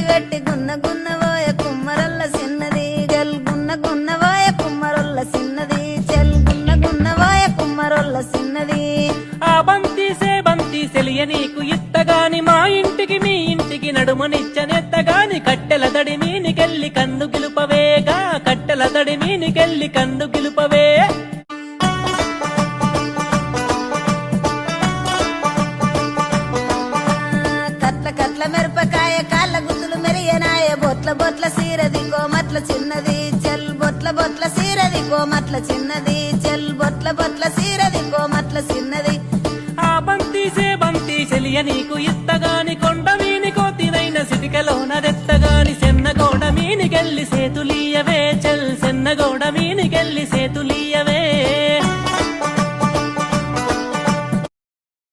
వెట్టి గున్న గున్నవోయ కుమ్మరొల్ల సిన్నది గల్ గున్న గున్నవోయ కుమ్మరొల్ల సిన్నది చెల్ గున్న గున్నవోయ కుమ్మరొల్ల సిన్నది ఆ బంతి సెలియ నీకు ఇత్తగాని మా ఇంటికి మీ ఇంటికి నడుమనిచ్చనెత్తగాని కట్టెల దడి మీనికెళ్ళి కందు గిలుపవేగా కట్టెల దడి మీనికెళ్ళి కందు గిలుపవే కట్ల కట్ల మిరపకాయ కాళ్ళ గుద్దులు మెరియనాయ బొట్ల బొట్ల సీరది కోమట్ల చిన్నది చెల్ బొట్ల బొట్ల సీరది కోమట్ల చిన్నది చెల్ బొట్ల బొట్ల సీరది కోమట్ల చిన్నది ఆ బంతి సెలియ నీకు ఇత్తగాని కొండ మీని కోతినైన సిటికలోన రెత్తగాని సెన్నగోడ మీనికెళ్ళి సేతులీయవే చెల్ సెన్నగోడ